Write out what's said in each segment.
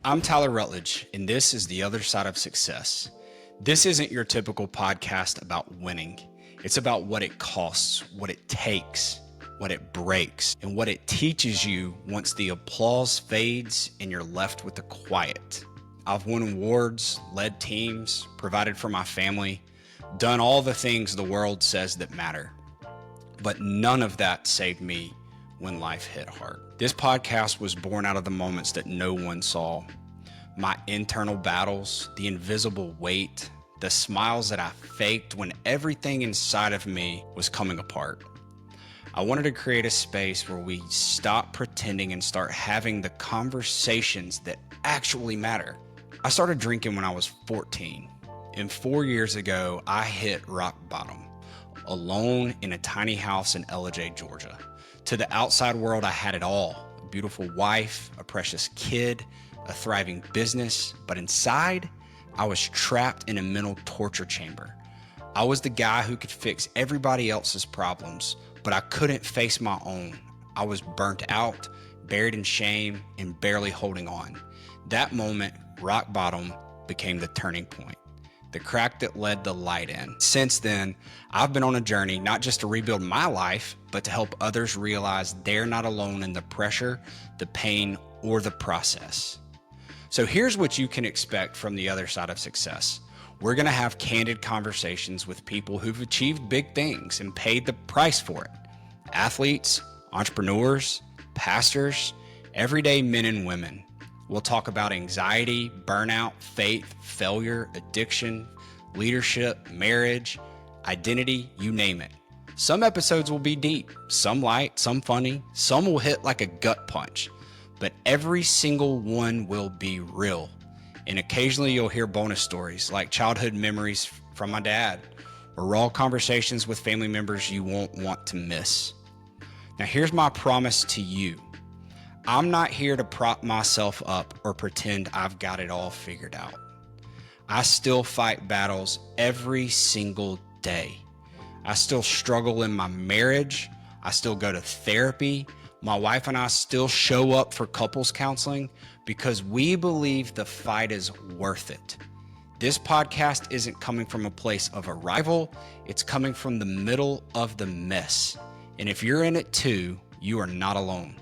I'm Tyler Rutledge, and this is The Other Side of Success. This isn't your typical podcast about winning. It's about what it costs, what it takes, what it breaks, and what it teaches you once the applause fades and you're left with the quiet. I've won awards, led teams, provided for my family, done all the things the world says that matter. But none of that saved me when life hit hard. This podcast was born out of the moments that no one saw. My internal battles, the invisible weight, the smiles that I faked when everything inside of me was coming apart. I wanted to create a space where we stop pretending and start having the conversations that actually matter. I started drinking when I was 14, and 4 years ago, I hit rock bottom, alone in a tiny house in LJ, Georgia. To the outside world, I had it all: a beautiful wife, a precious kid, a thriving business, but inside, I was trapped in a mental torture chamber. I was the guy who could fix everybody else's problems, but I couldn't face my own. I was burnt out, buried in shame, and barely holding on. That moment, rock bottom, became the turning point, the crack that led the light in. Since then, I've been on a journey not just to rebuild my life, but to help others realize they're not alone in the pressure, the pain, or the process. So here's what you can expect from The Other Side of Success. We're going to have candid conversations with people who've achieved big things and paid the price for it. Athletes, entrepreneurs, pastors, everyday men and women. We'll talk about anxiety, burnout, faith, failure, addiction, leadership, marriage, identity, you name it. Some episodes will be deep, some light, some funny, some will hit like a gut punch, but every single one will be real. And occasionally you'll hear bonus stories like childhood memories from my dad or raw conversations with family members you won't want to miss. Now here's my promise to you. I'm not here to prop myself up or pretend I've got it all figured out. I still fight battles every single day. I still struggle in my marriage. I still go to therapy. My wife and I still show up for couples counseling because we believe the fight is worth it. This podcast isn't coming from a place of arrival. It's coming from the middle of the mess. And if you're in it too, you are not alone.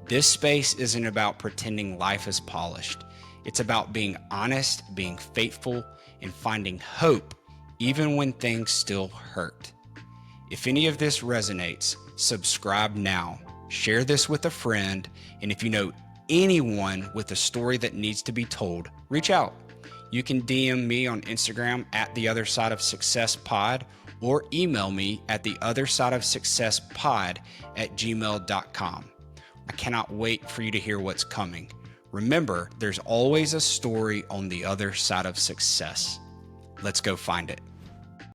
This space isn't about pretending life is polished. It's about being honest, being faithful, and finding hope even when things still hurt. If any of this resonates, subscribe now. Share this with a friend, and if you know anyone with a story that needs to be told, reach out. You can DM me on Instagram at The Other Side of Success Pod, or email me at theothersideofsuccesspod@gmail.com. I cannot wait for you to hear what's coming. Remember, there's always a story on the other side of success. Let's go find it.